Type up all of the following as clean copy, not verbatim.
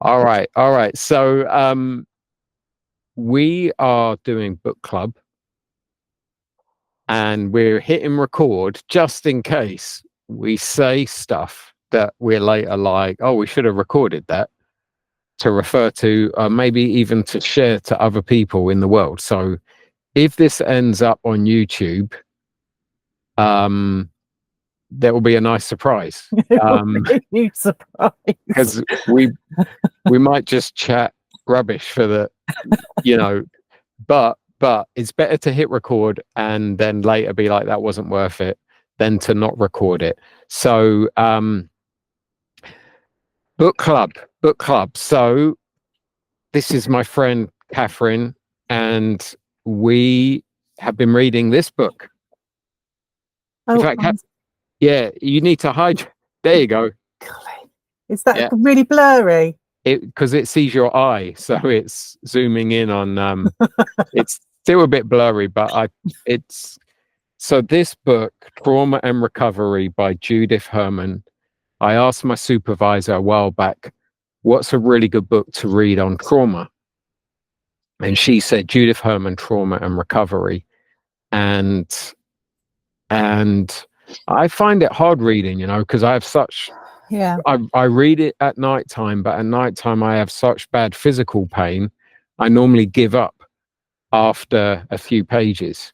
All right. So we are doing book club, and we're hitting record just in case we say stuff that we're later like, oh, we should have recorded that, to refer to, maybe even to share to other people in the world. So if this ends up on YouTube, there will be a nice surprise. Huge surprise. Because we might just chat rubbish for the, but it's better to hit record and then later be like, that wasn't worth it, than to not record it. So book club. So this is my friend Catherine, and we have been reading this book. In fact, yeah, you need to hide. There you go. Is that really blurry? Because it sees your eye, so it's zooming in on. It's still a bit blurry, but so this book, Trauma and Recovery by Judith Herman. I asked my supervisor a while back, what's a really good book to read on trauma? And she said Judith Herman, Trauma and Recovery. And I find it hard reading, because I have such, I read it at nighttime, but at nighttime I have such bad physical pain. I normally give up after a few pages.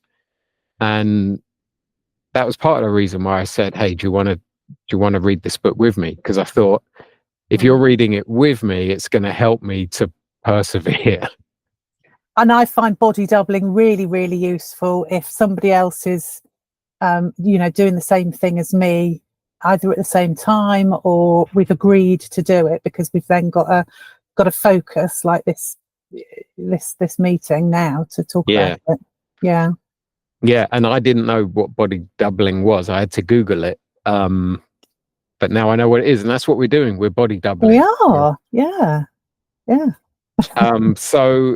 And that was part of the reason why I said, hey, do you want to read this book with me? Because I thought, if you're reading it with me, it's going to help me to persevere. And I find body doubling really, really useful if somebody else is, doing the same thing as me, either at the same time or we've agreed to do it, because we've then got a focus like this meeting now to talk about it. Yeah, and I didn't know what body doubling was. I had to Google it. But now I know what it is, and that's what we're doing. We're body doubling. We are, yeah. So,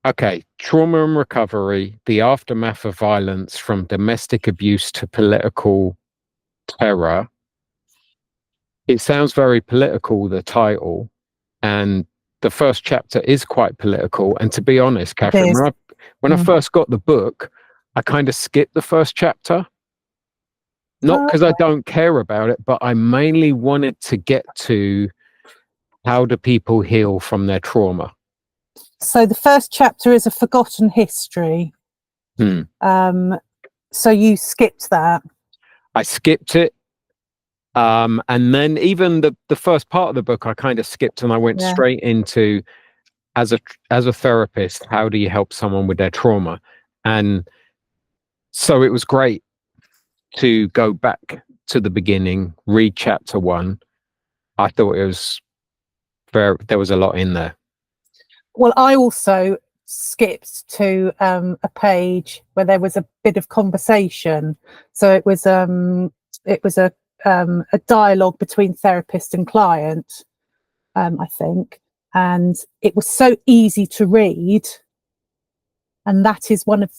okay, trauma and recovery, the aftermath of violence from domestic abuse to political terror. It sounds very political, the title, and the first chapter is quite political. And to be honest, Catherine, when I first got the book, I kind of skipped the first chapter. Not because I don't care about it, but I mainly wanted to get to how do people heal from their trauma. So the first chapter is a forgotten history. So you skipped that. I skipped it. And then even the first part of the book, I kind of skipped, and I went straight into, as a therapist, how do you help someone with their trauma? And so it was great to go back to the beginning, read chapter 1. I thought there was a lot in there. Well, I also skipped to a page where there was a bit of conversation. So it was a dialogue between therapist and client, I think, and it was so easy to read. And that is one of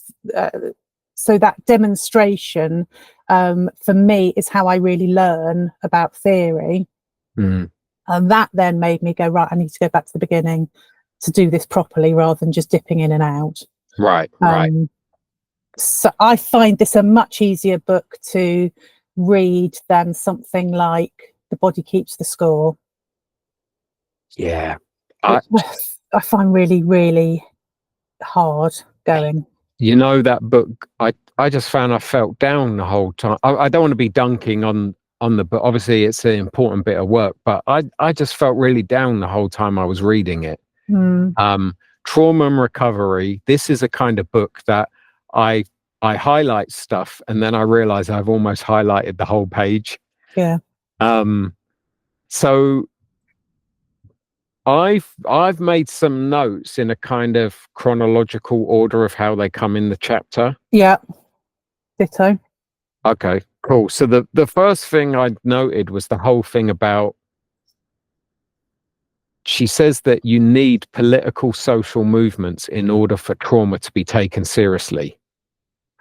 so that demonstration for me is how I really learn about theory. And that then made me go, right, I need to go back to the beginning to do this properly rather than just dipping in and out. Right. So I find this a much easier book to read than something like The Body Keeps the Score. Yeah. I find really, really hard going. That book, I just found I felt down the whole time. I don't want to be dunking on the book. Obviously, it's an important bit of work, but I just felt really down the whole time I was reading it. Trauma and Recovery. This is a kind of book that I highlight stuff, and then I realize I've almost highlighted the whole page. Yeah. So I've made some notes in a kind of chronological order of how they come in the chapter. Yeah. Ditto. Okay, cool. So the first thing I noted was the whole thing about, she says that you need political social movements in order for trauma to be taken seriously.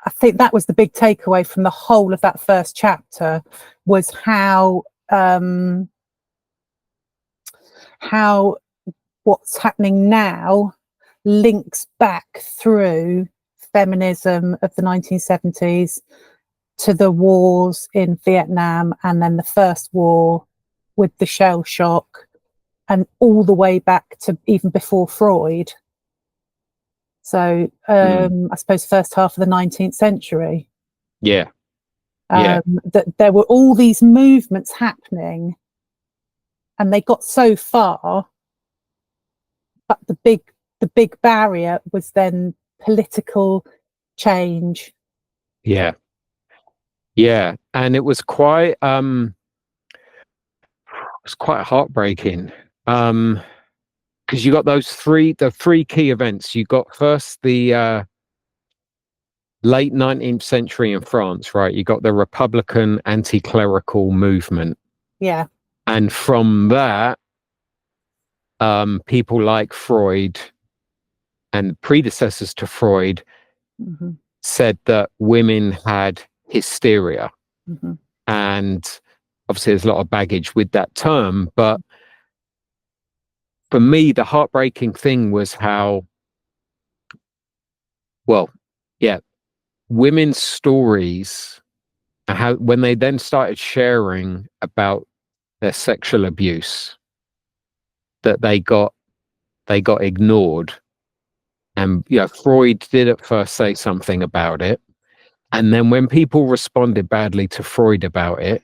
I think that was the big takeaway from the whole of that first chapter, was how how what's happening now links back through feminism of the 1970s to the wars in Vietnam, and then the first war with the shell shock, and all the way back to even before Freud. So I suppose first half of the 19th century. Yeah. Yeah. That there were all these movements happening, and they got so far, but the big barrier was then political change. Yeah. Yeah. And it was quite heartbreaking. Because you got the three key events. You got first the late 19th century in France, right? You got the Republican anti-clerical movement. Yeah. And from that, people like Freud and predecessors to Freud said that women had hysteria. And obviously there's a lot of baggage with that term, but for me, the heartbreaking thing was how, women's stories, and how when they then started sharing about their sexual abuse, that they got ignored. And Freud did at first say something about it, and then when people responded badly to Freud about it,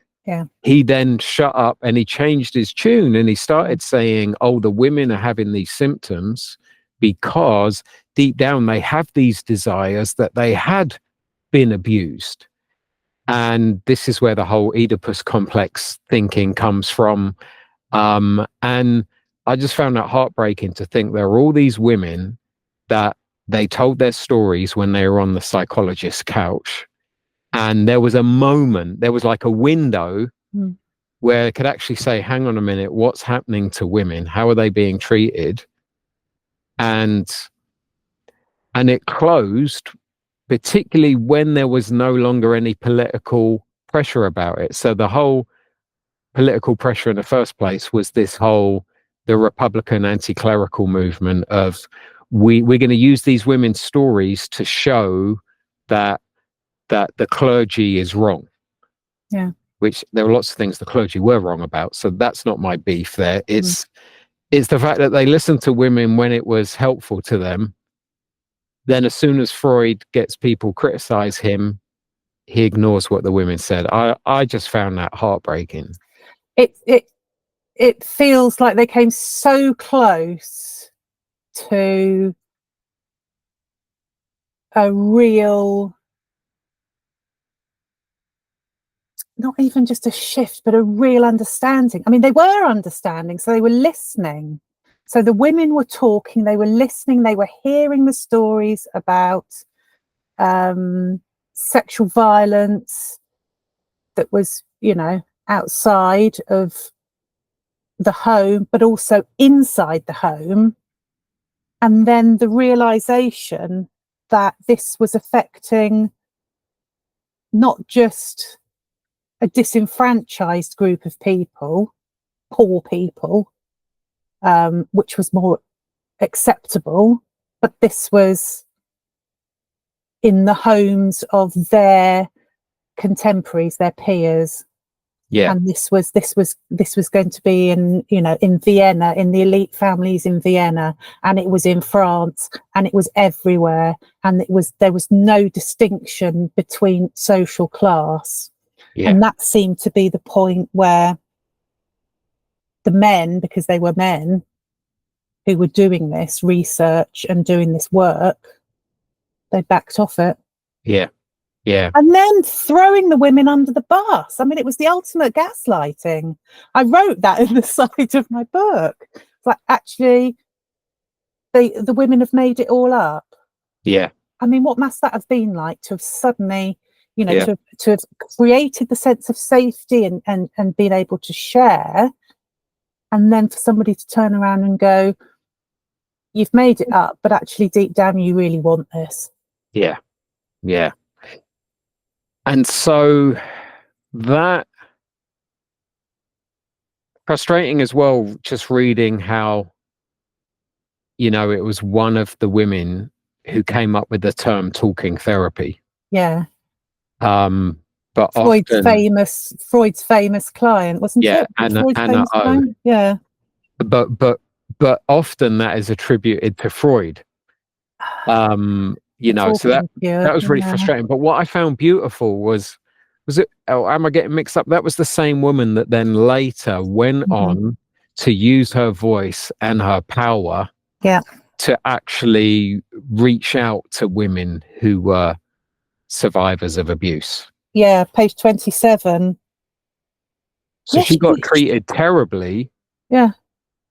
he then shut up and he changed his tune, and he started saying, oh, the women are having these symptoms because deep down they have these desires that they had been abused. And this is where the whole Oedipus complex thinking comes from. And I just found that heartbreaking to think there are all these women that they told their stories when they were on the psychologist's couch. And there was a moment, there was like a window where it could actually say, hang on a minute, what's happening to women? How are they being treated? And it closed, particularly when there was no longer any political pressure about it. So the whole political pressure in the first place was the Republican anti-clerical movement of we're going to use these women's stories to show that the clergy is wrong. Yeah. Which there were lots of things the clergy were wrong about. So that's not my beef there. It's the fact that they listened to women when it was helpful to them. Then as soon as Freud gets people criticize him, he ignores what the women said. I just found that heartbreaking. It feels like they came so close to a real, not even just a shift, but a real understanding. I mean, they were understanding, so they were listening. So the women were talking, they were listening, they were hearing the stories about sexual violence that was, outside of the home, but also inside the home. And then the realization that this was affecting not just a disenfranchised group of people, poor people, which was more acceptable, but this was in the homes of their contemporaries, their peers. Yeah. And this was going to be in Vienna, in the elite families in Vienna, and it was in France, and it was everywhere, and there was no distinction between social class. Yeah. And that seemed to be the point where the men, because they were men who were doing this research and doing this work, they backed off it. Yeah. Yeah. And then throwing the women under the bus. I mean, it was the ultimate gaslighting. I wrote that in the side of my book. It's like, actually, the women have made it all up. Yeah. I mean, what must that have been like to have suddenly, to have created the sense of safety and been able to share, and then for somebody to turn around and go, you've made it up, but actually deep down you really want this. Yeah. Yeah. And so that frustrating as well, just reading how, it was one of the women who came up with the term talking therapy. Yeah. But Freud's often, famous client, wasn't yeah, it? Anna Freud's famous O. client? Yeah. But often that is attributed to Freud. So Talking cure. that was really Yeah. frustrating. But what I found beautiful was it? Oh, am I getting mixed up? That was the same woman that then later went on to use her voice and her power, Yeah. to actually reach out to women who were survivors of abuse. Yeah. Page 27. So she got treated terribly. Yeah.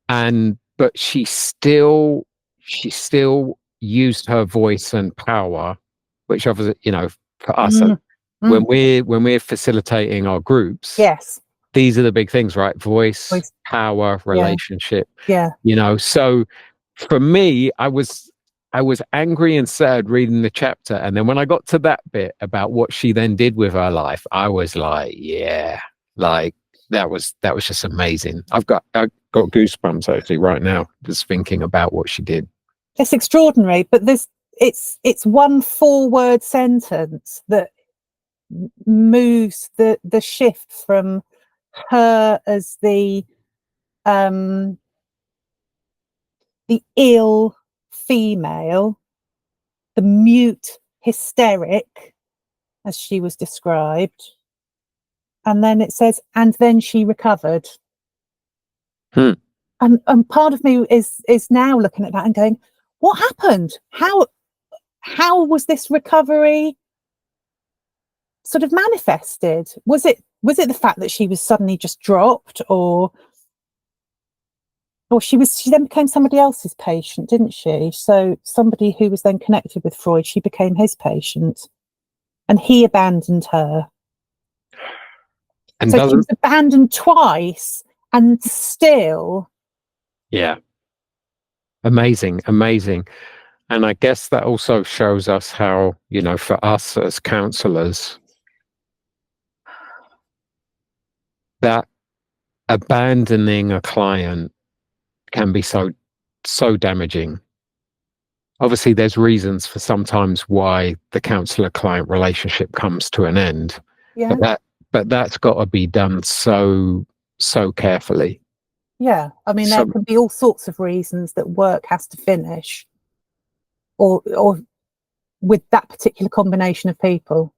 But she still used her voice and power, which obviously, for us, when we're facilitating our groups, yes, these are the big things, right? Voice, power, relationship. Yeah. So for me, I was angry and sad reading the chapter, and then when I got to that bit about what she then did with her life, I was like, yeah, like that was just amazing. I've got goosebumps actually right now just thinking about what she did. It's extraordinary, but it's one 4-word sentence that moves the shift from her as the ill female, the mute hysteric, as she was described, and then it says, and then she recovered. And part of me is now looking at that and going, what happened? How was this recovery sort of manifested? Was it the fact that she was suddenly just dropped, or she then became somebody else's patient, didn't she? So somebody who was then connected with Freud, she became his patient, and he abandoned her. And so she was abandoned twice, and still. Yeah. Amazing. And I guess that also shows us how, for us as counselors, that abandoning a client can be so damaging. Obviously, there's reasons for sometimes why the counselor-client relationship comes to an end. Yeah. But that's got to be done so carefully. Yeah, I mean, there can be all sorts of reasons that work has to finish, or with that particular combination of people.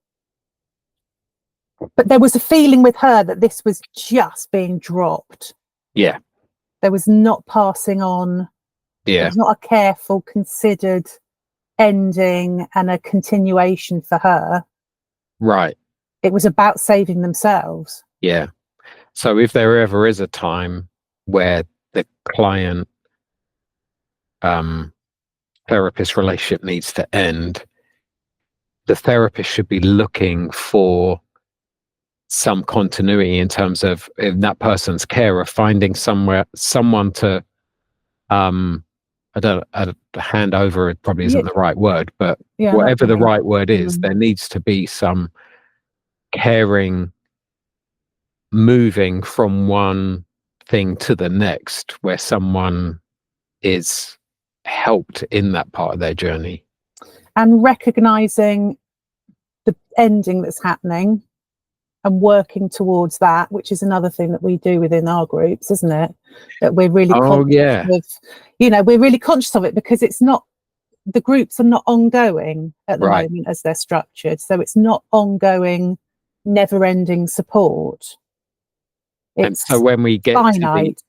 But there was a feeling with her that this was just being dropped. Yeah. There was not passing on. Yeah. It was not a careful, considered ending and a continuation for her. Right. It was about saving themselves. Yeah. So if there ever is a time where the client therapist relationship needs to end, the therapist should be looking for some continuity in terms of, in that person's care, of finding someone to hand over, it probably isn't the right word, but whatever the right word is, there needs to be some caring, moving from one thing to the next, where someone is helped in that part of their journey. And recognizing the ending that's happening and working towards that, which is another thing that we do within our groups, isn't it? That we're really conscious of, we're really conscious of it, because it's not, the groups are not ongoing at the moment as they're structured. So it's not ongoing, never-ending support. It's and so when we get finite.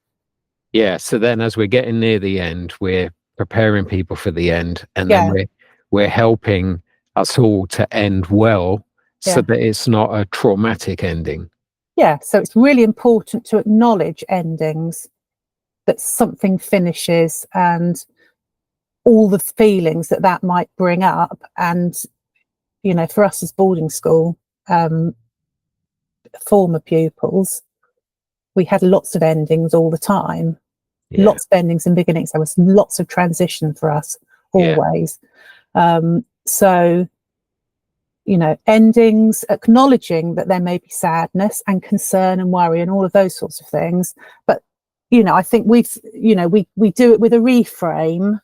So then as we're getting near the end, we're preparing people for the end, and then we're helping us all to end well, so that it's not a traumatic ending. Yeah, so it's really important to acknowledge endings, that something finishes, and all the feelings that might bring up. And, for us as boarding school former pupils, we had lots of endings all the time. Lots of endings and beginnings. There was lots of transition for us always. So, endings, acknowledging that there may be sadness and concern and worry and all of those sorts of things. But, I think we do it with a reframe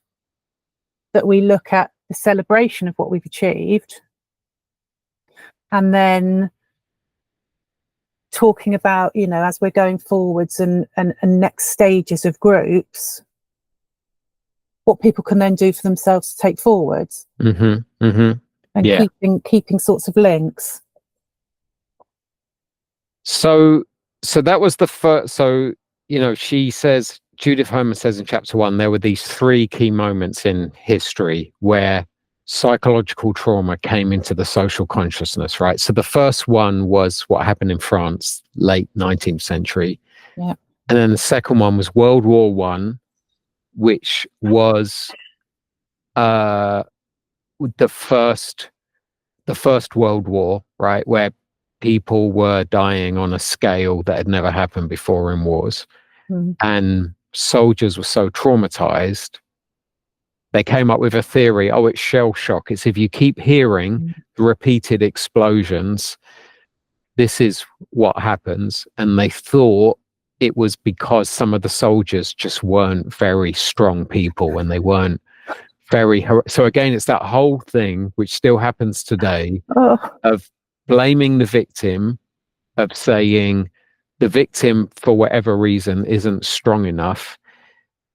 that we look at the celebration of what we've achieved, and then talking about, as we're going forwards and next stages of groups, what people can then do for themselves to take forwards. And keeping sorts of links. So that was the first. So, she says, Judith Herman says in chapter 1, there were these 3 key moments in history where psychological trauma came into the social consciousness, right? So the first one was what happened in France, late 19th century. Yeah. And then the second one was World War I, which was the first World War, right, where people were dying on a scale that had never happened before in wars. And soldiers were so traumatized, they came up with a theory, it's shell shock. It's if you keep hearing the repeated explosions, this is what happens. And they thought it was because some of the soldiers just weren't very strong people, and they weren't very so again, it's that whole thing which still happens today of blaming the victim, of saying the victim for whatever reason isn't strong enough,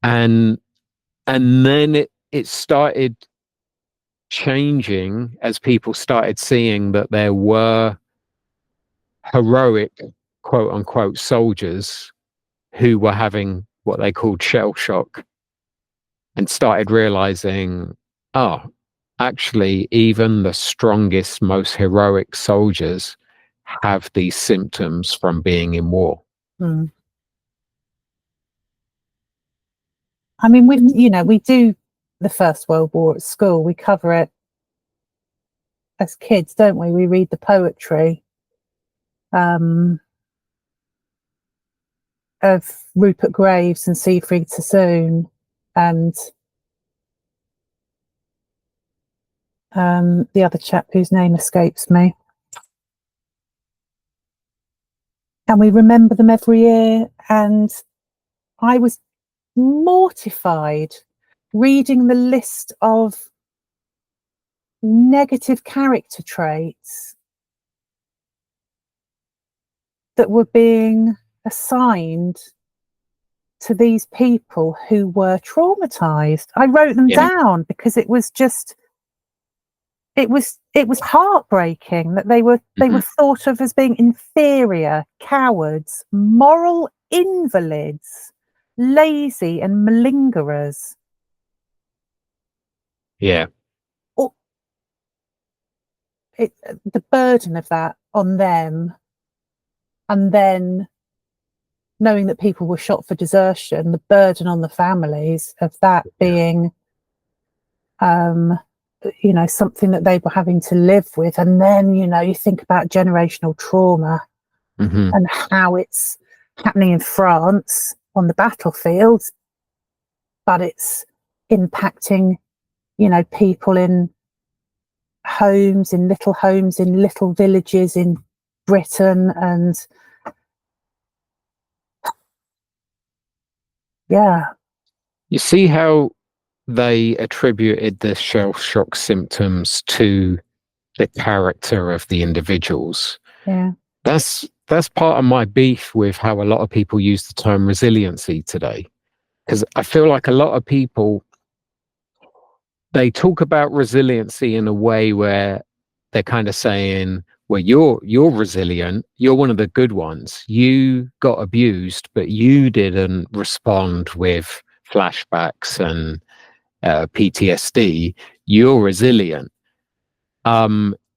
and then it started changing as people started seeing that there were heroic quote unquote soldiers who were having what they called shell shock, and started realizing, actually, even the strongest, most heroic soldiers have these symptoms from being in war. I mean, we do the First World War at school. We cover it as kids, don't we? We read the poetry of Rupert Graves and Siegfried Sassoon, and the other chap whose name escapes me. And we remember them every year. And I was mortified reading the list of negative character traits that were being assigned to these people who were traumatized. I wrote them down because it was heartbreaking that they were thought of as being inferior, cowards, moral invalids, lazy and malingerers. Yeah. The burden of that on them, and then knowing that people were shot for desertion, the burden on the families of that being something that they were having to live with. And then you think about generational trauma and how it's happening in France on the battlefield, but it's impacting people in homes, in little villages in Britain. And you see how they attributed the shell shock symptoms to the character of the individuals. That's part of my beef with how a lot of people use the term resiliency today, because I feel like a lot of people, they talk about resiliency in a way where they're kind of saying, well, you're resilient, you're one of the good ones, you got abused, but you didn't respond with flashbacks and PTSD, you're resilient.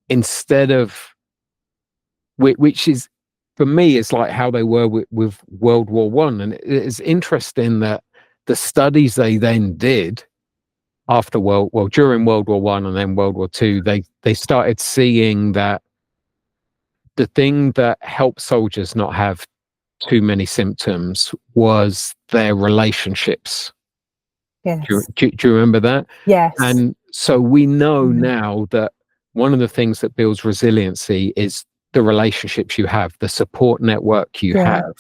Instead of, which is, for me, it's like how they were with World War I. And it's interesting that the studies they then did during World War I and then World War II, they started seeing that the thing that helped soldiers not have too many symptoms was their relationships. Yes. Do you remember that? Yes. And so we know now that one of the things that builds resiliency is the relationships you have, the support network you have.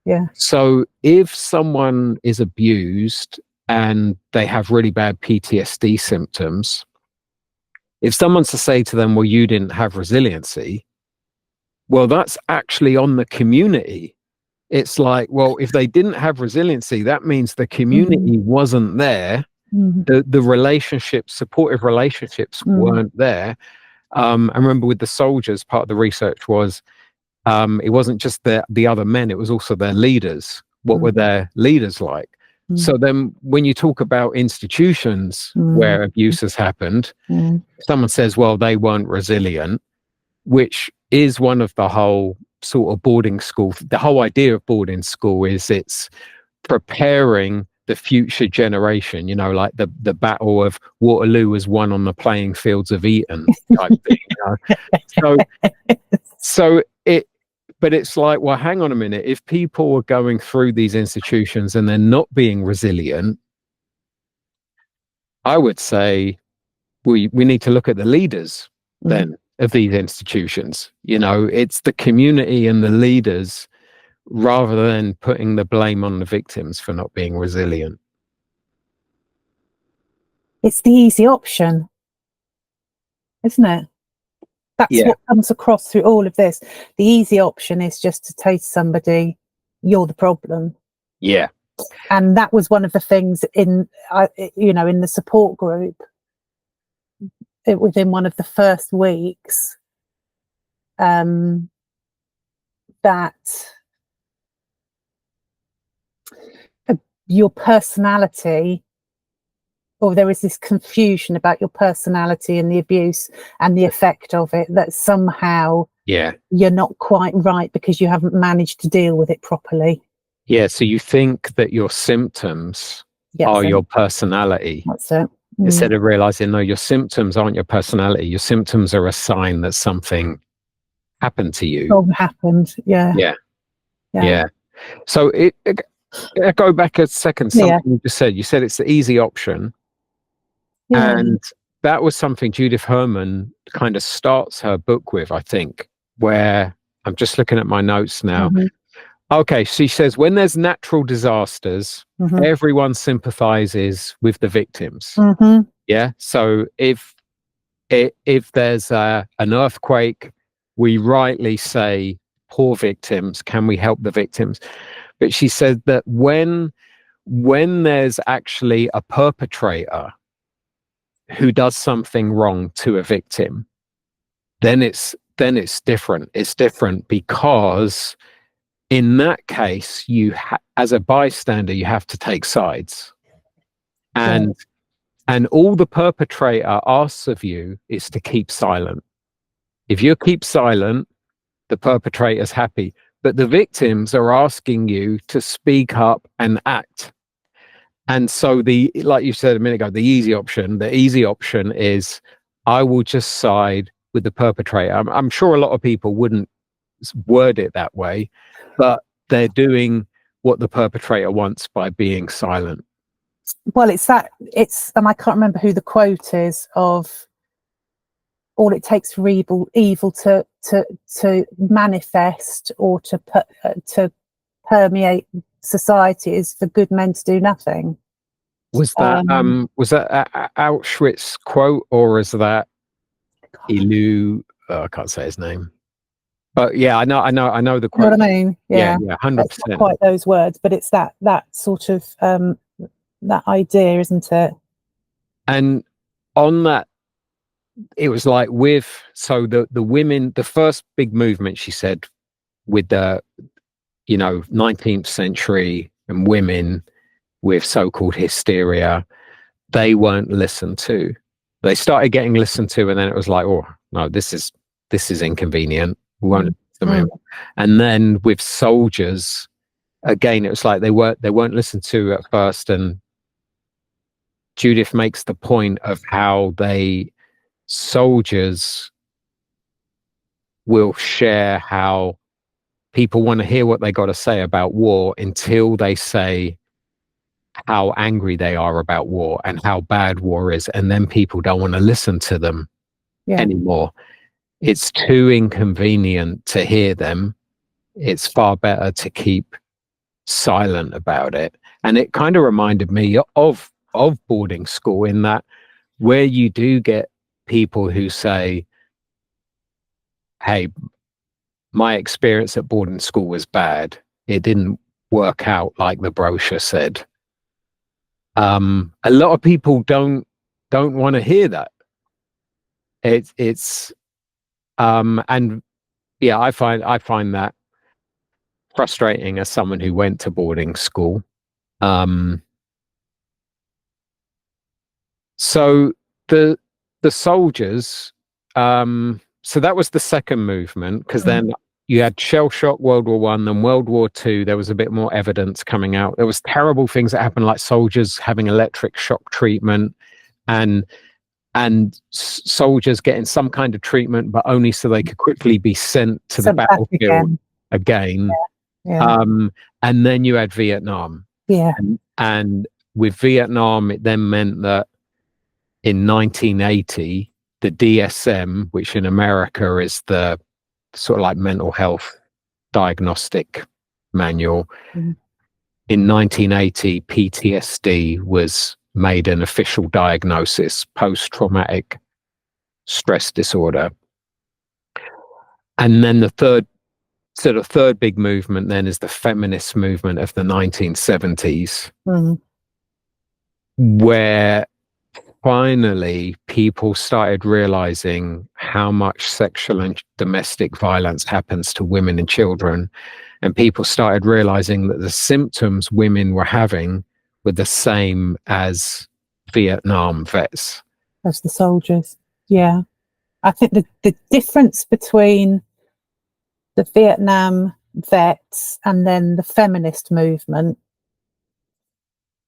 Yeah. So if someone is abused and they have really bad PTSD symptoms, if someone's to say to them, well, you didn't have resiliency, well, that's actually on the community. It's like, well, if they didn't have resiliency, that means the community wasn't there. The relationships, supportive relationships weren't there. I remember with the soldiers, part of the research was it wasn't just the other men, it was also their leaders. What were their leaders like? So then when you talk about institutions where abuse has happened, someone says, well, they weren't resilient, which is one of the whole sort of boarding school. The whole idea of boarding school is it's preparing the future generation, you know, like the Battle of Waterloo was won on the playing fields of Eton type thing, you know? But it's like, well, hang on a minute. If people are going through these institutions and they're not being resilient, I would say we need to look at the leaders then of these institutions. You know, it's the community and the leaders rather than putting the blame on the victims for not being resilient. It's the easy option, isn't it? That's what comes across through all of this. The easy option is just to say to somebody, you're the problem. Yeah. And that was one of the things in the support group, within one of the first weeks, that your personality, or there is this confusion about your personality and the abuse and the effect of it, that somehow you're not quite right because you haven't managed to deal with it properly. Yeah, so you think that your symptoms are your personality. That's it. Instead of realizing, no, your symptoms aren't your personality. Your symptoms are a sign that something happened to you. Wrong happened. Yeah. So I go back a second. Something you just said. You said it's the easy option. And that was something Judith Herman kind of starts her book with, I think, where I'm just looking at my notes now. Okay, she says, when there's natural disasters, everyone sympathizes with the victims. Yeah. So if there's an earthquake, we rightly say, poor victims, can we help the victims? But she said that when there's actually a perpetrator who does something wrong to a victim, then it's different. It's different because in that case, as a bystander, you have to take sides, and all the perpetrator asks of you is to keep silent. If you keep silent, the perpetrator's happy, but the victims are asking you to speak up and act. And so like you said a minute ago, the easy option is I will just side with the perpetrator. I'm sure a lot of people wouldn't word it that way, but they're doing what the perpetrator wants by being silent. Well, and I can't remember who the quote is of, all it takes for evil to manifest or to permeate society is for good men to do nothing. Was that Auschwitz quote, or is that I can't say his name. But yeah, I know the quote. You know what I mean? Yeah, 100%. It's not quite those words, but it's that sort of that idea, isn't it? And on that, it was like the women, the first big movement, she said, with the 19th century and women with so-called hysteria, they weren't listened to. They started getting listened to, and then it was like, oh no, this is inconvenient. We won't listen to them. And then with soldiers, again, it was like they weren't listened to at first. And Judith makes the point of how soldiers will share how people want to hear what they got to say about war until they say how angry they are about war and how bad war is, and then people don't want to listen to them anymore. It's too inconvenient to hear them. It's far better to keep silent about it. And it kind of reminded me of boarding school, in that where you do get people who say, hey, my experience at boarding school was bad. It didn't work out like the brochure said. A lot of people don't want to hear that. It's and yeah, I find that frustrating as someone who went to boarding school. So the soldiers, so that was the second movement, because then you had shell shock, World War I, then World War II. There was a bit more evidence coming out. There was terrible things that happened, like soldiers having electric shock treatment, and soldiers getting some kind of treatment, but only so they could quickly be sent to the battlefield again. And then you had Vietnam. And with Vietnam, it then meant that in 1980, the DSM, which in America is the sort of like mental health diagnostic manual, in 1980, PTSD was made an official diagnosis, post-traumatic stress disorder. And then the third big movement then is the feminist movement of the 1970s, where finally people started realizing how much sexual and domestic violence happens to women and children, and people started realizing that the symptoms women were having were the same as Vietnam vets, as the soldiers. I think the difference between the Vietnam vets and then the feminist movement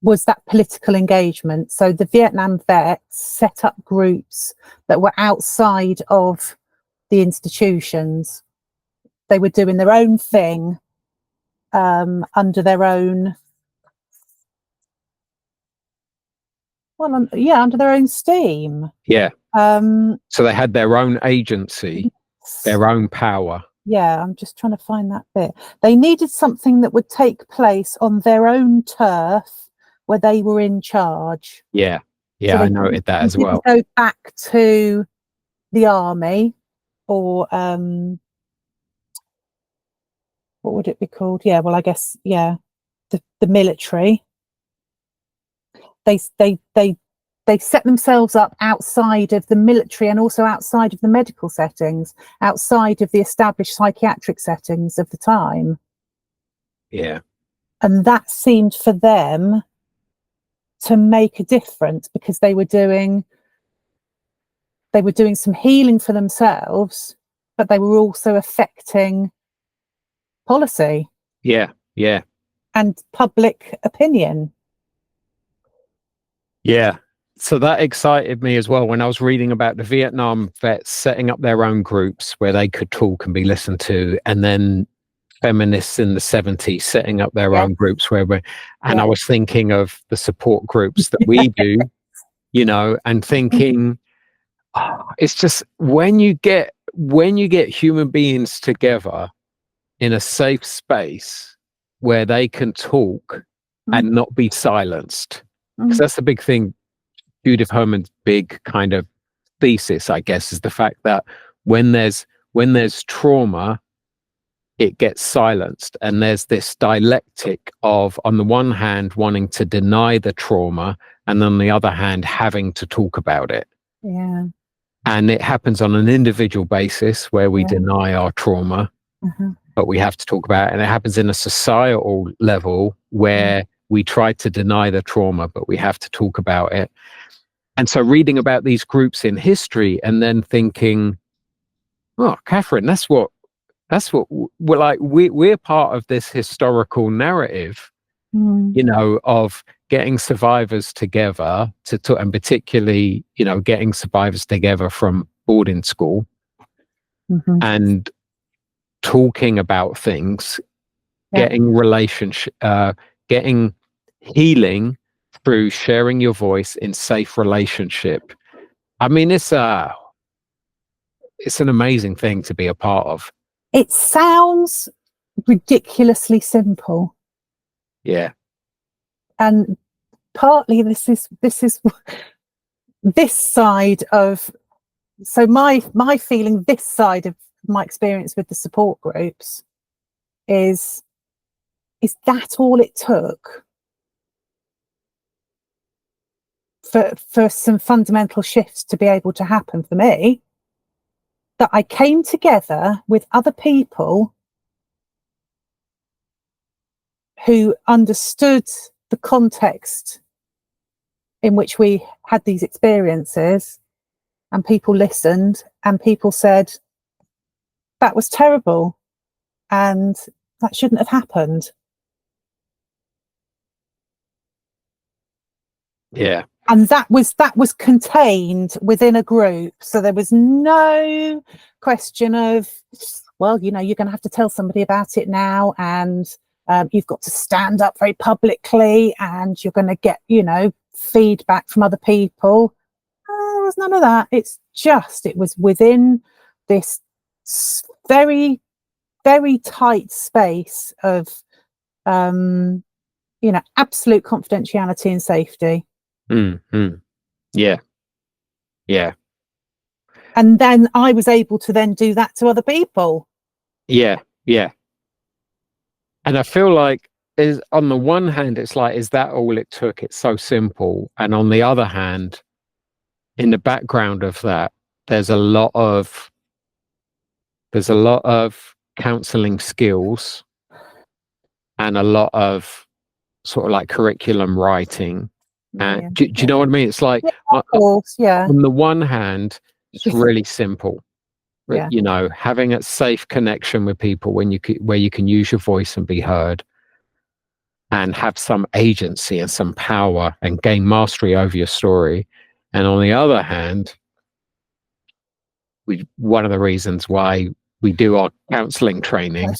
was that political engagement. So the Vietnam vets set up groups that were outside of the institutions. They were doing their own thing, under their own, under their own steam. So they had their own agency, their own power. I'm just trying to find that bit. They needed something that would take place on their own turf, where they were in charge. So I noted that as well. Go back to the army, or what would it be called? I guess the military. They set themselves up outside of the military, and also outside of the medical settings, outside of the established psychiatric settings of the time. And that seemed for them to make a difference, because they were doing some healing for themselves, but they were also affecting policy and public opinion. So that excited me as well when I was reading about the Vietnam vets setting up their own groups where they could talk and be listened to, and then feminists in the 70s setting up their own groups I was thinking of the support groups that we do, and thinking, it's just when you get human beings together in a safe space where they can talk and not be silenced, because that's the big thing. Judith Herman's big kind of thesis, I guess, is the fact that when there's trauma, it gets silenced, and there's this dialectic of, on the one hand, wanting to deny the trauma, and on the other hand, having to talk about it. And it happens on an individual basis where we deny our trauma, but we have to talk about it. And it happens in a societal level where we try to deny the trauma, but we have to talk about it. And so reading about these groups in history and then thinking, oh, Catherine, that's what we're like. We're part of this historical narrative, of getting survivors together to talk, and particularly, getting survivors together from boarding school and talking about things, getting relationship, getting healing through sharing your voice in safe relationship. I mean, it's it's an amazing thing to be a part of. It sounds ridiculously simple. Yeah. And partly this is this side of, so my feeling, this side of my experience with the support groups is that all it took for some fundamental shifts to be able to happen for me, that I came together with other people who understood the context in which we had these experiences, and people listened, and people said, that was terrible and that shouldn't have happened. Yeah. And that was contained within a group. So there was no question of, well, you know, you're going to have to tell somebody about it now, and you've got to stand up very publicly, and you're going to get, you know, feedback from other people. There was none of that. It's just, it was within this very, very tight space of, you know, absolute confidentiality and safety. Yeah. Yeah. And then I was able to then do that to other people. Yeah. Yeah. And I feel like, is on the one hand, it's like, is that all it took? It's so simple. And on the other hand, in the background of that, there's a lot of counseling skills and a lot of sort of like curriculum writing. And do you know what I mean? It's like, of course, on the one hand, it's really simple. You know, having a safe connection with people where you can use your voice and be heard, and have some agency and some power and gain mastery over your story. And on the other hand, one of the reasons why we do our counseling training,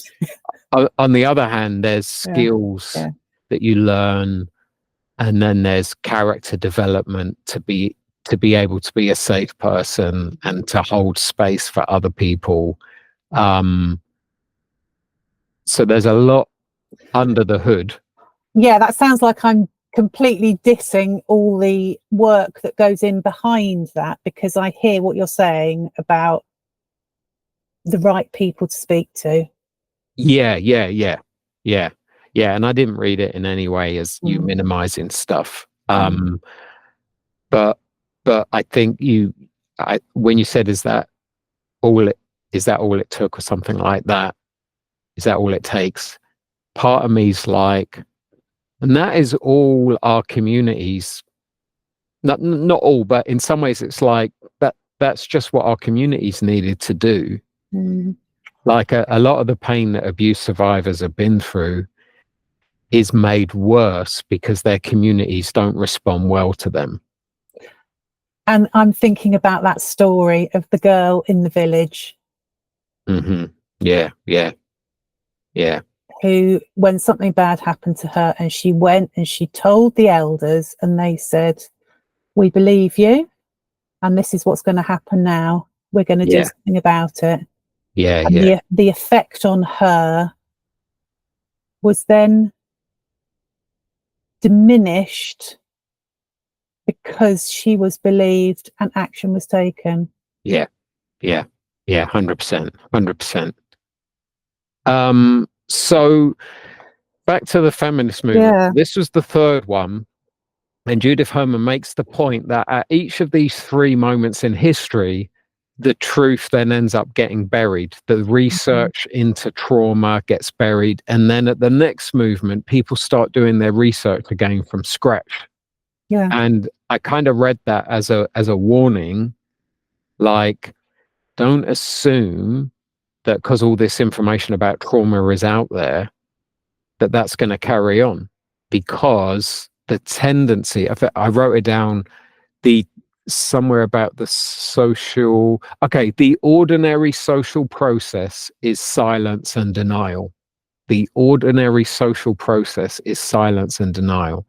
on the other hand, there's skills that you learn, and then there's character development to be able to be a safe person and to hold space for other people. So there's a lot under the hood. Yeah, that sounds like I'm completely dissing all the work that goes in behind that, because I hear what you're saying about the right people to speak to. Yeah. And I didn't read it in any way as you minimizing stuff. But I think when you said, is that all it took, or something like that? Is that all it takes? Part of me's like, and that is all our communities, not all, but in some ways it's like that's just what our communities needed to do. Like a lot of the pain that abuse survivors have been through is made worse because their communities don't respond well to them. And I'm thinking about that story of the girl in the village. Yeah. Who, when something bad happened to her, and she went and she told the elders, and they said, we believe you, and this is what's going to happen now. We're going to do something about it. And the effect on her was then diminished because she was believed and action was taken. Yeah, 100%. So back to the feminist movement. This was the third one, and Judith Herman makes the point that at each of these three moments in history, the truth then ends up getting buried. The research into trauma gets buried, and then at the next movement, people start doing their research again from scratch. And I kind of read that as a warning, like, don't assume that because all this information about trauma is out there, that's going to carry on, because the tendency, I wrote it down, somewhere about the ordinary social process is silence and denial. The ordinary social process is silence and denial.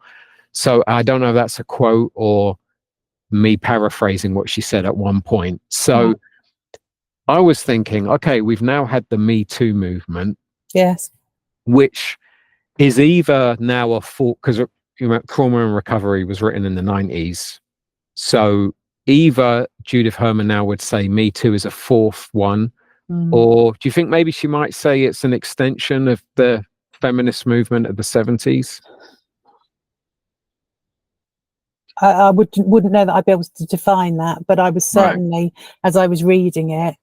So I don't know if that's a quote or me paraphrasing what she said at one point. So I was thinking, okay, we've now had the Me Too movement, Yes. which is either now a fault, because trauma and recovery was written in the 90s. So either Judith Herman now would say Me Too is a fourth one, or do you think maybe she might say it's an extension of the feminist movement of the 70s? I wouldn't know that I'd be able to define that, but I was certainly, as I was reading it,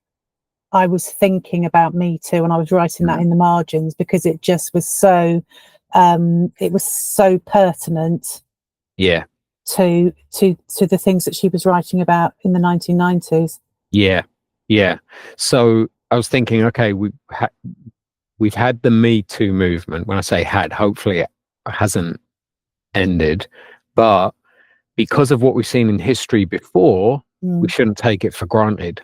I was thinking about Me Too, and I was writing that in the margins because it just was so, it was so pertinent. Yeah. To the things that she was writing about in the 1990s. Yeah. So I was thinking, okay, we've had the Me Too movement. When I say had, hopefully it hasn't ended, but because of what we've seen in history before, we shouldn't take it for granted,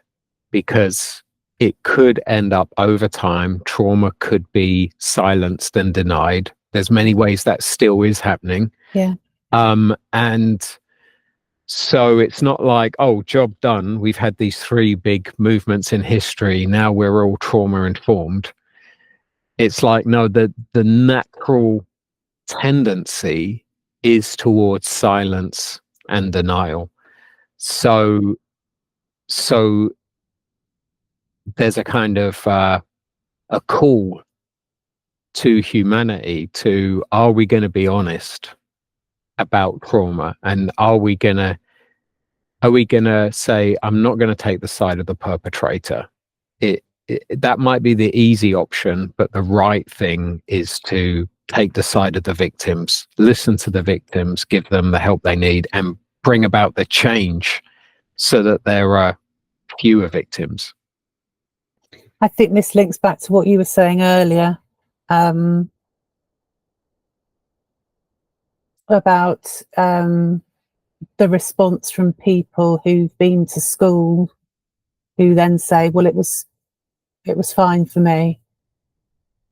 because it could end up over time. Trauma could be silenced and denied. There's many ways that still is happening. Yeah. And so it's not like, oh, job done. We've had these 3 big movements in history. Now we're all trauma informed. It's like, no, the natural tendency is towards silence and denial. So there's a kind of a call to humanity to, are we going to be honest about trauma, and are we gonna say, I'm not going to take the side of the perpetrator? That might be the easy option, but the right thing is to take the side of the victims, listen to the victims, give them the help they need, and bring about the change so that there are fewer victims. I think this links back to what you were saying earlier, about the response from people who've been to school, who then say, well, it was fine for me.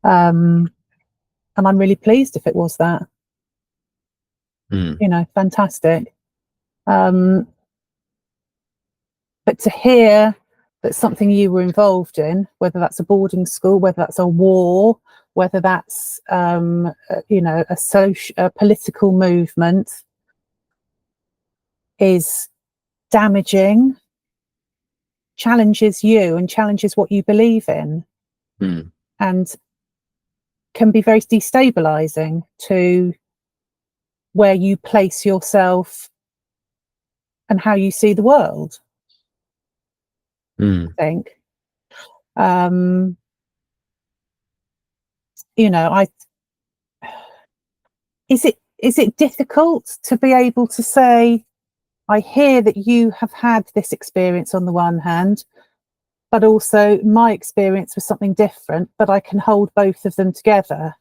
And I'm really pleased if it was that. Fantastic. But to hear that something you were involved in, whether that's a boarding school, whether that's a war, whether that's a political movement, is damaging, challenges you and challenges what you believe in, and can be very destabilizing to where you place yourself and how you see the world. I think is it difficult to be able to say, I hear that you have had this experience on the one hand, but also my experience was something different, but I can hold both of them together.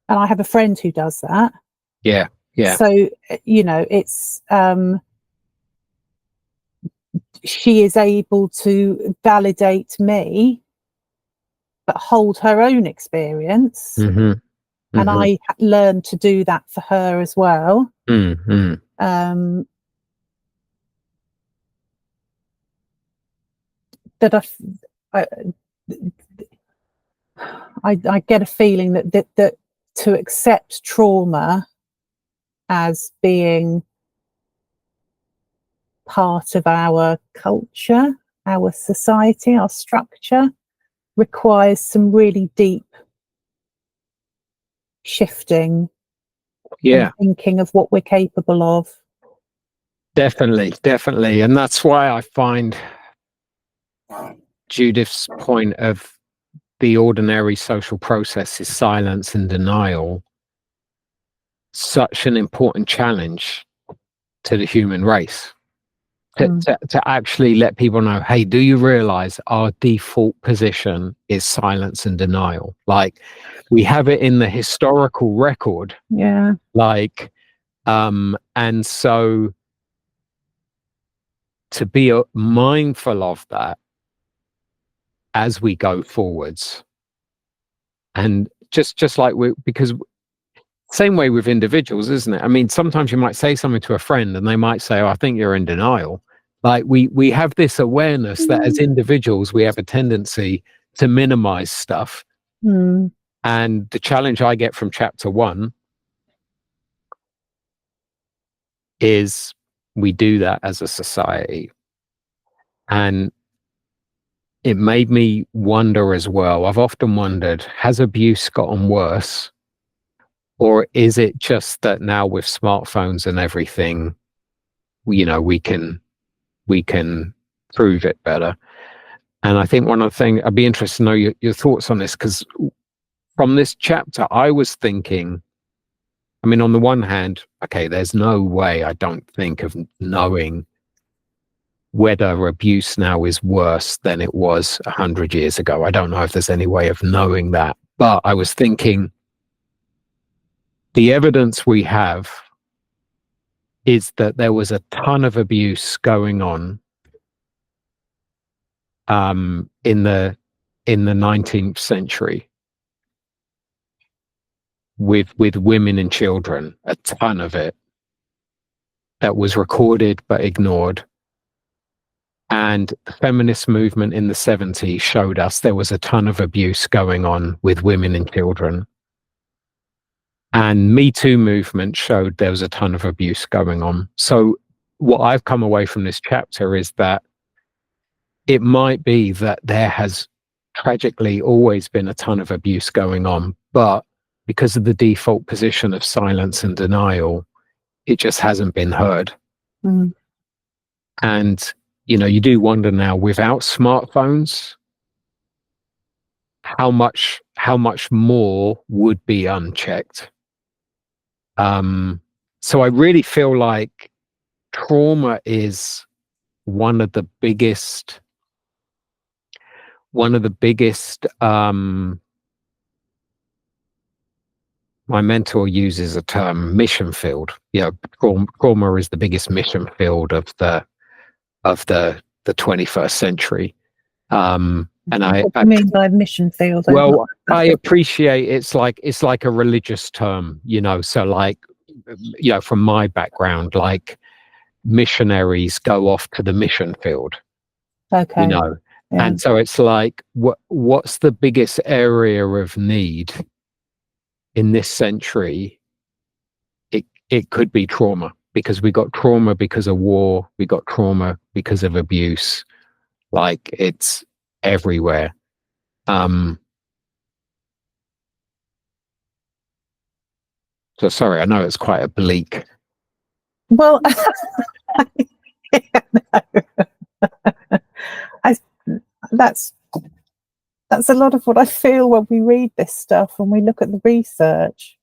And I have a friend who does that. Yeah. So, it's, she is able to validate me, but hold her own experience. And I learned to do that for her as well. That I get a feeling that to accept trauma as being part of our culture, our society, our structure, requires some really deep shifting and thinking of what we're capable of. Definitely. And that's why I find Judith's point of the ordinary social process is silence and denial such an important challenge to the human race. To actually let people know, hey, do you realize our default position is silence and denial? Like, we have it in the historical record. Yeah. Like, and so to be mindful of that as we go forwards, and just like because same way with individuals, isn't it? I mean, sometimes you might say something to a friend and they might say, oh, I think you're in denial. Like we have this awareness that as individuals, we have a tendency to minimize stuff. Mm. And the challenge I get from chapter 1 is we do that as a society. And it made me wonder as well. I've often wondered, has abuse gotten worse? Or is it just that now with smartphones and everything, you know, we can prove it better? And I think one of the things, I'd be interested to know your thoughts on this, because from this chapter, I was thinking, I mean, on the one hand, okay, there's no way, I don't think, of knowing whether abuse now is worse than it was 100 years ago. I don't know if there's any way of knowing that. But I was thinking, the evidence we have is that there was a ton of abuse going on in the 19th century with women and children, a ton of it that was recorded but ignored. And the feminist movement in the 70s showed us there was a ton of abuse going on with women and children. And Me Too movement showed there was a ton of abuse going on. So what I've come away from this chapter is that it might be that there has tragically always been a ton of abuse going on, but because of the default position of silence and denial, it just hasn't been heard. Mm. And, you know, you do wonder now, without smartphones, how much more would be unchecked. So I really feel like trauma is one of the biggest my mentor uses a term, mission field. You know, trauma is the biggest mission field of the 21st century. And what do you mean by mission field? Well, I appreciate it's like a religious term, you know. So, like, you know, from my background, like missionaries go off to the mission field. Okay. You know, yeah. And so it's like, what's the biggest area of need in this century? It could be trauma, because we got trauma because of war, we got trauma because of abuse. Like, it's everywhere. So sorry, I know it's quite oblique. Well, that's a lot of what I feel when we read this stuff, when we look at the research.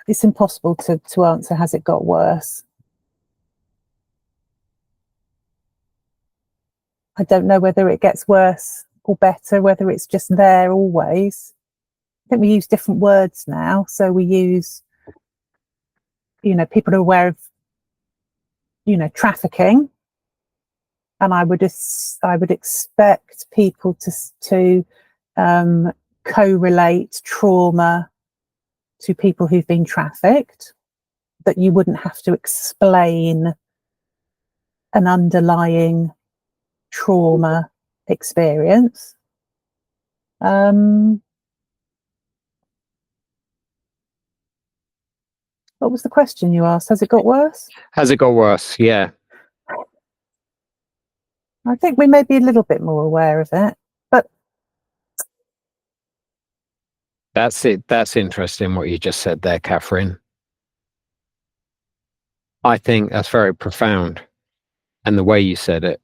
It's impossible to answer, has it got worse? I don't know whether it gets worse or better, whether it's just there always. I think we use different words now. So we use, you know, people are aware of, you know, trafficking. And I would expect people to correlate trauma to people who've been trafficked, that you wouldn't have to explain an underlying trauma experience. What was the question you asked? Has it got worse? Has it got worse? Yeah. I think we may be a little bit more aware of it, but That's it. That's interesting what you just said there, Catherine. I think that's very profound. And the way you said it,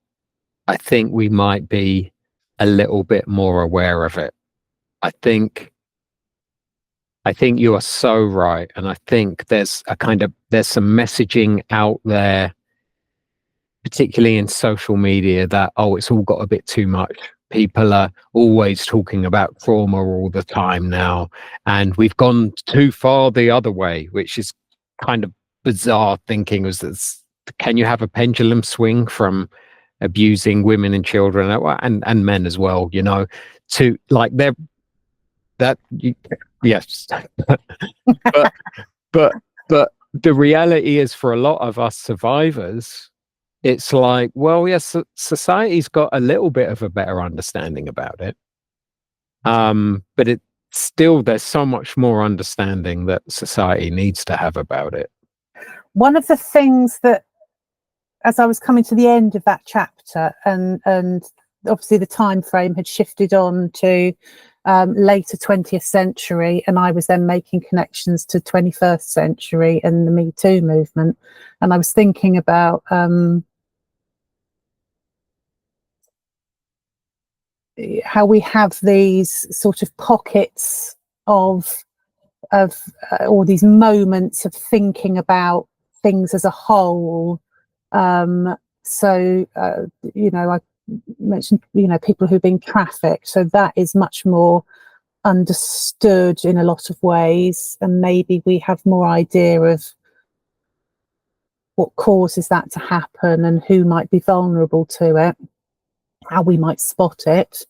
I think we might be a little bit more aware of it. I think you are so right. And I think there's some messaging out there, particularly in social media, that, oh, it's all got a bit too much. People are always talking about trauma all the time now, and we've gone too far the other way, which is kind of bizarre thinking. Can you have a pendulum swing from abusing women and children and men as well, you know, to like yes. but the reality is, for a lot of us survivors, it's like, well, yes, society's got a little bit of a better understanding about it. But it still, there's so much more understanding that society needs to have about it. One of the things that, as I was coming to the end of that chapter, and obviously the time frame had shifted on to later 20th century, and I was then making connections to 21st century and the Me Too movement, and I was thinking about how we have these sort of pockets of all these moments of thinking about things as a whole. So I mentioned, people who've been trafficked, so that is much more understood in a lot of ways, and maybe we have more idea of what causes that to happen and who might be vulnerable to it, how we might spot it,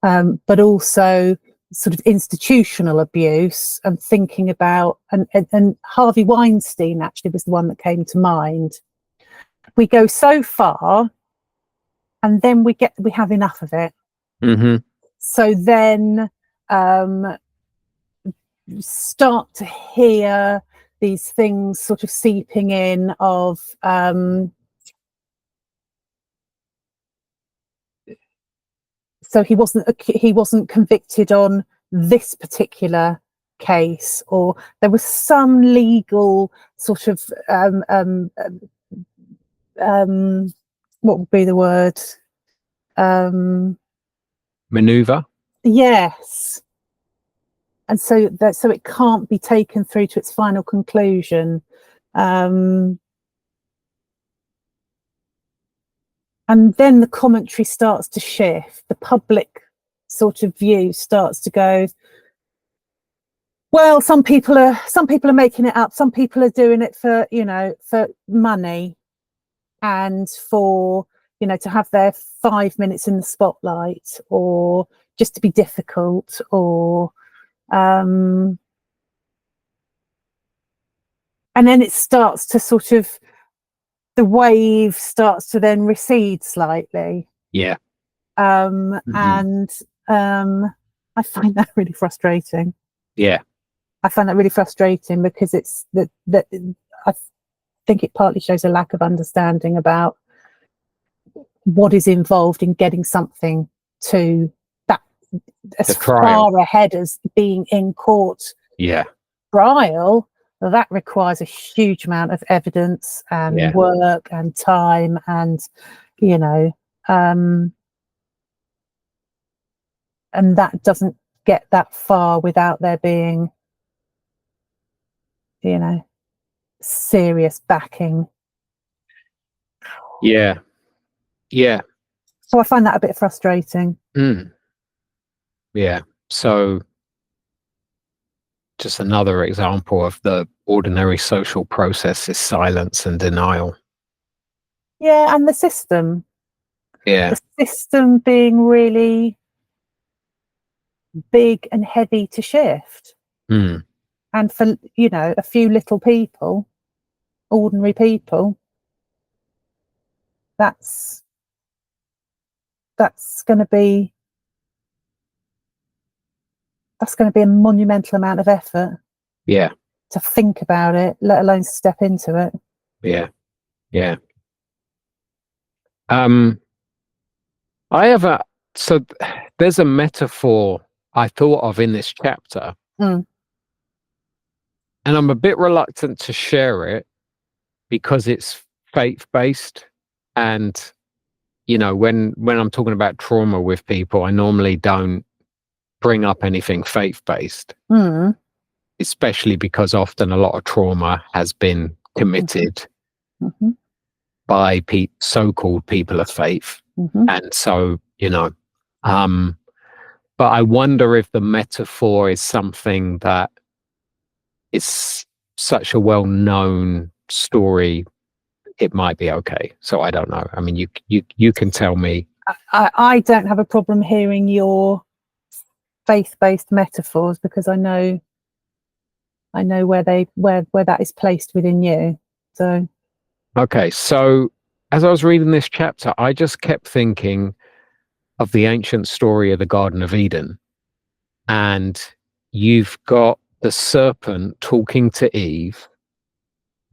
but also sort of institutional abuse, and thinking about, and Harvey Weinstein actually was the one that came to mind. We go so far and then we have enough of it. Mm-hmm. So then start to hear these things sort of seeping in of so he wasn't convicted on this particular case, or there was some legal sort of what would be the word, Maneuver. Yes. And so it can't be taken through to its final conclusion. And then the commentary starts to shift. The public sort of view starts to go, well, some people are making it up. Some people are doing it for money, and for, to have their 5 minutes in the spotlight, or just to be difficult, or and then it starts to sort of, the wave starts to then recede slightly. Yeah. And I find that really frustrating. Yeah. I find that really frustrating because it's that I think it partly shows a lack of understanding about what is involved in getting something to that as far ahead as being in court. Yeah. Trial, that requires a huge amount of evidence and work and time, and and that doesn't get that far without there being serious backing. Yeah. So I find that a bit frustrating. Yeah. So just another example of the ordinary social process is silence and denial. Yeah, and the system. Yeah. The system being really big and heavy to shift. And for, a few little people, ordinary people, that's going to be a monumental amount of effort. Yeah. To think about it, let alone step into it. Yeah. Yeah. There's a metaphor I thought of in this chapter, and I'm a bit reluctant to share it because it's faith-based, and when I'm talking about trauma with people, I normally don't bring up anything faith-based, especially because often a lot of trauma has been committed by so-called people of faith, and so but I wonder if the metaphor is something that is such a well-known story, it might be okay. So I don't know. I mean, you can tell me. I don't have a problem hearing your faith-based metaphors because I know where that is placed within you. So okay, so as I was reading this chapter, I just kept thinking of the ancient story of the Garden of Eden. And you've got the serpent talking to Eve,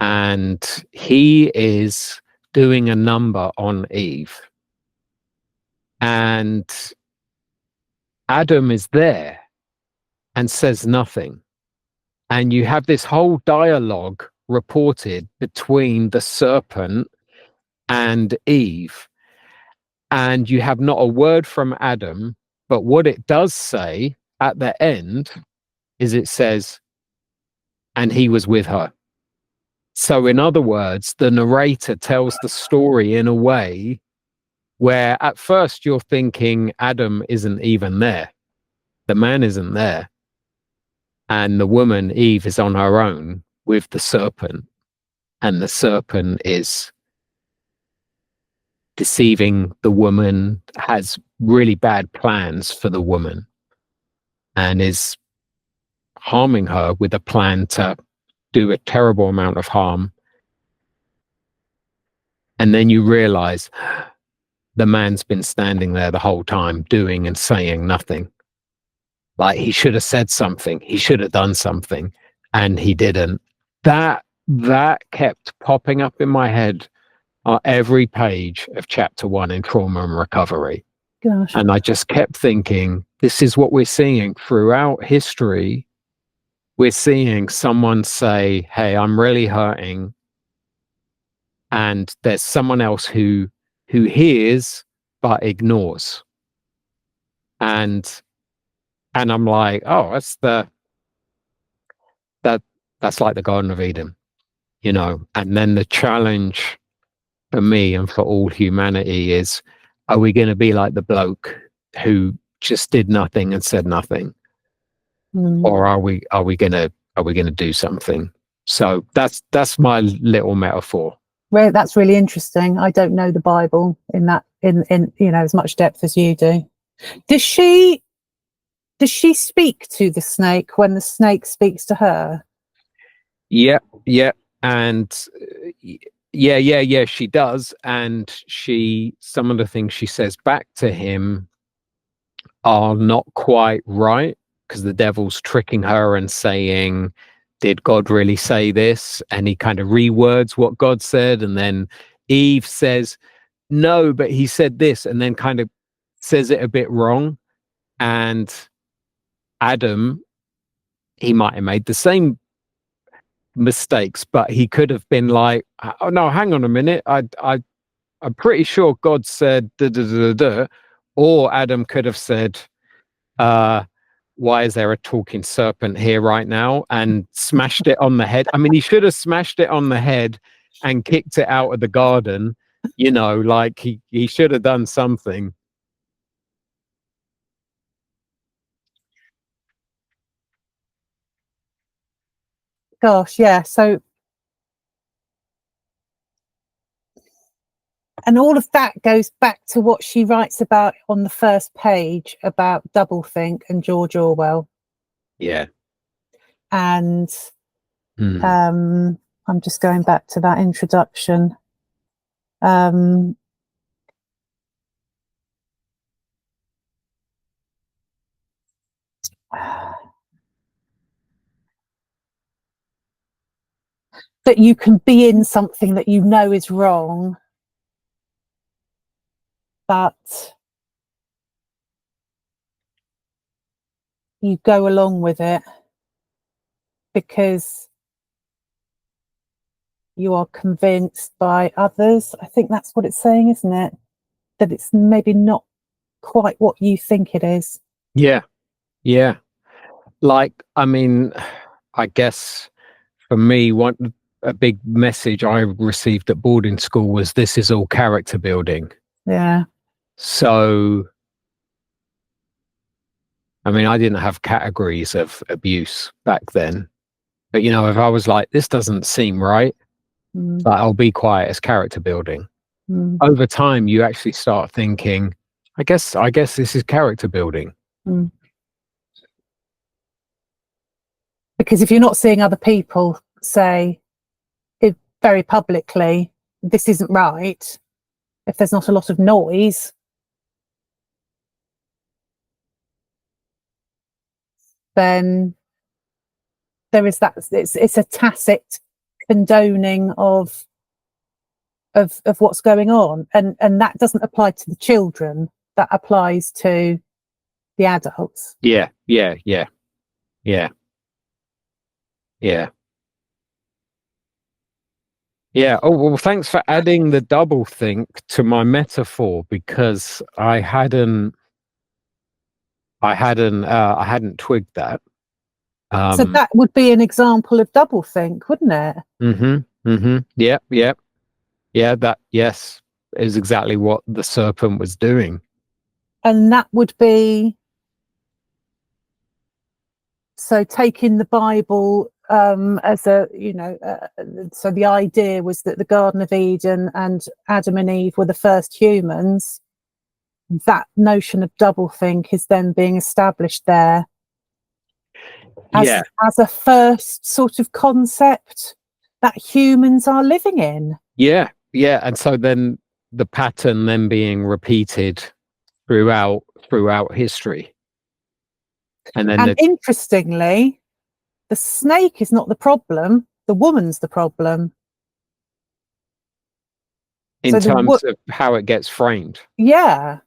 and he is doing a number on Eve. And Adam is there and says nothing. And you have this whole dialogue reported between the serpent and Eve. And you have not a word from Adam, but what it does say at the end is it says, and he was with her. So in other words, the narrator tells the story in a way where at first you're thinking Adam isn't even there. The man isn't there. And the woman, Eve, is on her own with the serpent. And the serpent is deceiving the woman, has really bad plans for the woman, and is harming her with a plan to do a terrible amount of harm. And then you realize the man's been standing there the whole time doing and saying nothing. Like, he should have said something, he should have done something, and he didn't. That kept popping up in my head on every page of chapter 1 in Trauma and Recovery. Gosh. And I just kept thinking, this is what we're seeing throughout history. We're seeing someone say, hey, I'm really hurting. And there's someone else who hears but ignores. And I'm like, oh, that's like the Garden of Eden, you know. And then the challenge for me and for all humanity is, are we going to be like the bloke who just did nothing and said nothing? Or are we going to do something? So that's my little metaphor. Well, that's really interesting. I don't know the Bible in as much depth as you do. Does she speak to the snake when the snake speaks to her? Yeah, and yeah, she does. And some of the things she says back to him are not quite right, because the devil's tricking her and saying, did God really say this? And he kind of rewords what God said. And then Eve says, no, but he said this, and then kind of says it a bit wrong. And Adam, he might have made the same mistakes, but he could have been like, oh no, hang on a minute, I'm pretty sure God said da da da da. Or Adam could have said, why is there a talking serpent here right now, and smashed it on the head. I mean, he should have smashed it on the head and kicked it out of the garden, you know, like he should have done something. Gosh, yeah. So, and all of that goes back to what she writes about on the first page about doublethink and George Orwell. Yeah. And I'm just going back to that introduction. That you can be in something that you know is wrong, but you go along with it because you are convinced by others. I think that's what it's saying, isn't it? That it's maybe not quite what you think it is. Yeah. Like, I mean, I guess for me, a big message I received at boarding school was, this is all character building. Yeah. So, I mean, I didn't have categories of abuse back then, but, you know, if I was like, this doesn't seem right, like, I'll be quiet, as character building. Over time, you actually start thinking, I guess this is character building. Because if you're not seeing other people say it very publicly, this isn't right, if there's not a lot of noise, then there is that. It's a tacit condoning of what's going on, and that doesn't apply to the children. That applies to the adults. Yeah. Oh, well, thanks for adding the doublethink to my metaphor, because I hadn't twigged that. So that would be an example of doublethink, wouldn't it? Yeah, that, yes, is exactly what the serpent was doing. And that would be, so taking the Bible as a, so the idea was that the Garden of Eden and Adam and Eve were the first humans. That notion of doublethink is then being established there as a first sort of concept that humans are living in. Yeah. And so then the pattern then being repeated throughout history. And Interestingly, the snake is not the problem, the woman's the problem. In terms of how it gets framed. Yeah.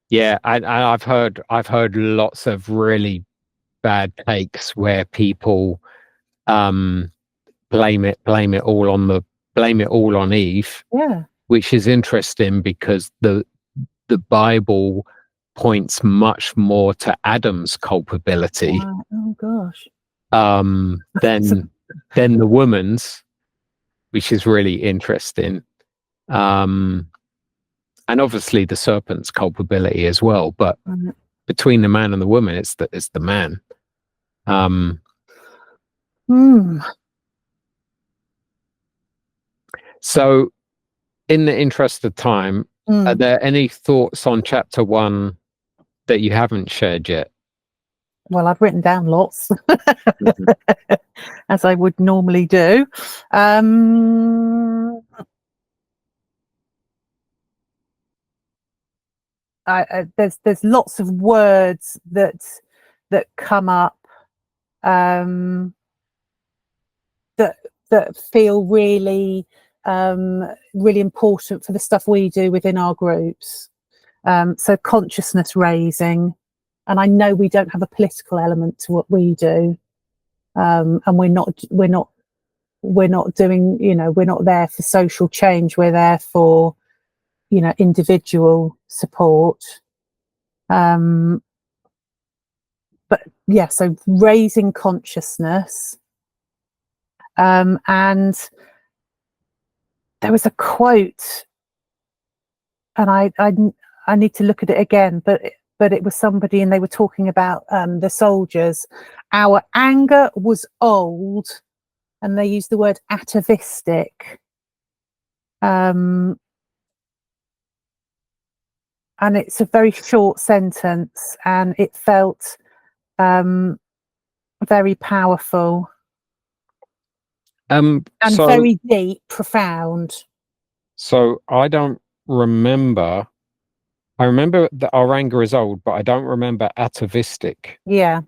Yeah, I've heard lots of really bad takes where people blame it all on Eve. Yeah. Which is interesting, because the Bible points much more to Adam's culpability. Oh gosh. Than the woman's, which is really interesting. And obviously the serpent's culpability as well, but between the man and the woman, it's the man. So, in the interest of time, are there any thoughts on chapter 1 that you haven't shared yet? Well, I've written down lots, as I would normally do. There's lots of words that come up that feel really really important for the stuff we do within our groups. So consciousness raising, and I know we don't have a political element to what we do, and we're not doing, we're not there for social change. We're there for individual support. But yeah, so raising consciousness. And there was a quote, and I need to look at it again, but it was somebody, and they were talking about the soldiers. Our anger was old, and they used the word atavistic. And it's a very short sentence, and it felt very powerful. And very deep, profound. So I don't remember. I remember that our anger is old, but I don't remember atavistic. Yeah.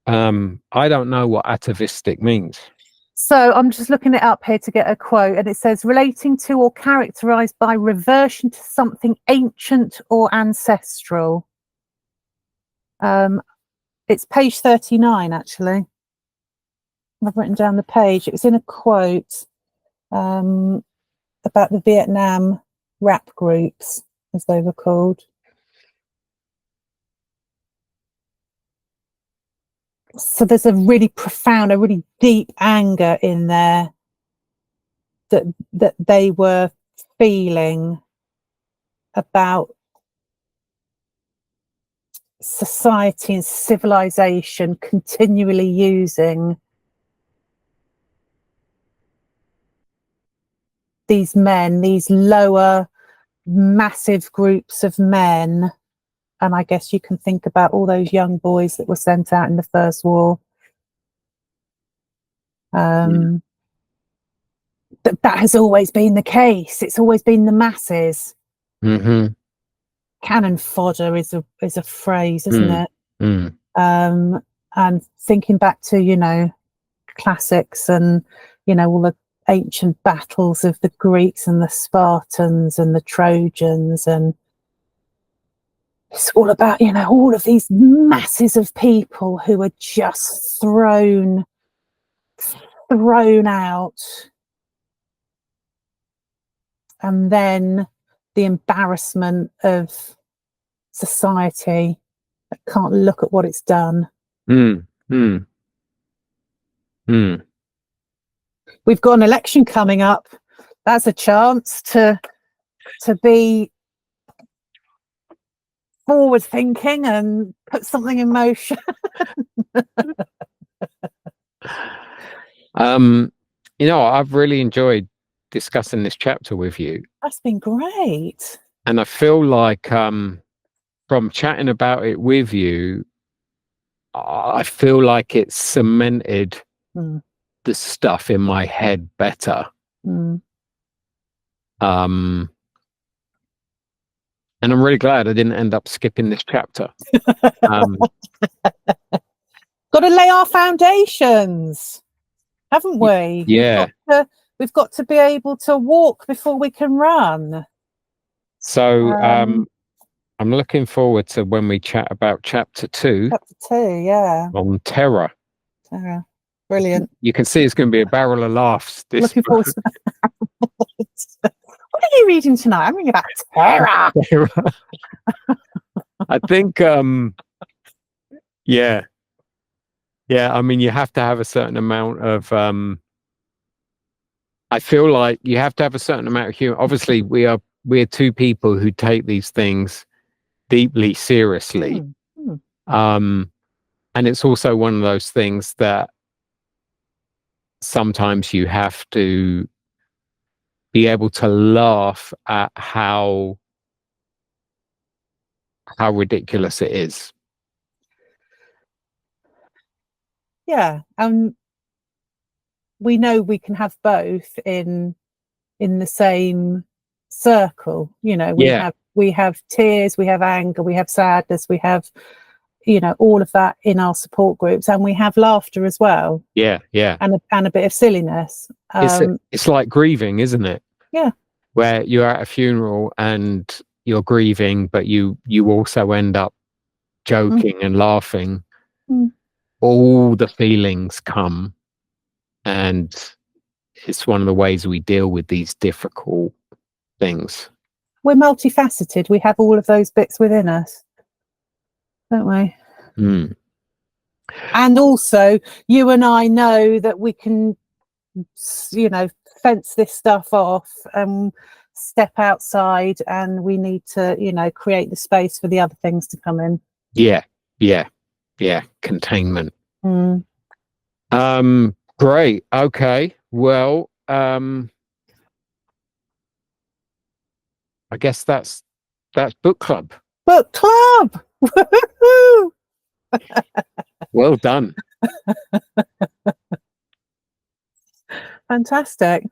I don't know what atavistic means. So I'm just looking it up here to get a quote, and it says relating to or characterized by reversion to something ancient or ancestral. It's page 39, actually. I've written down the page. It was in a quote about the Vietnam rap groups, as they were called. So there's a really profound, a really deep anger in there that they were feeling about society and civilization continually using these men, these lower, massive groups of men. And I guess you can think about all those young boys that were sent out in the First War. that has always been the case. It's always been the masses. Mm-hmm. Cannon fodder is a phrase, isn't it? Mm. And thinking back to, classics and, all the ancient battles of the Greeks and the Spartans and the Trojans, and it's all about, all of these masses of people who are just thrown out. And then the embarrassment of society that can't look at what it's done. Mm. Mm. Mm. We've got an election coming up. That's a chance to be forward thinking and put something in motion. I've really enjoyed discussing this chapter with you. That's been great. And I feel like from chatting about it with you, I feel like it's cemented the stuff in my head better. And I'm really glad I didn't end up skipping this chapter. Got to lay our foundations, haven't we? Yeah. We've got to be able to walk before we can run. So I'm looking forward to when we chat about chapter 2. Chapter 2, yeah. On terror. Terror. Brilliant. You can see it's going to be a barrel of laughs. Looking forward to that. What are you reading tonight? I'm reading about terror. I think, yeah. I mean, you have to have a certain amount of, I feel like you have to have a certain amount of humor. Obviously, we're two people who take these things deeply seriously. And it's also one of those things that sometimes you have to be able to laugh at how ridiculous it is. Yeah, we know we can have both in the same circle. We have tears, we have anger, we have sadness, we have all of that in our support groups, and we have laughter as well. Yeah. And a bit of silliness. It's like grieving, isn't it? Yeah. Where you're at a funeral and you're grieving, but you also end up joking and laughing. All the feelings come, and it's one of the ways we deal with these difficult things. We're multifaceted. We have all of those bits within us, don't we? And also, you and I know that we can, fence this stuff off and step outside, and we need to, create the space for the other things to come in. Yeah. Containment. Great. Okay. Well, I guess that's book club. Book club. Woo-hoo! Well done. Fantastic.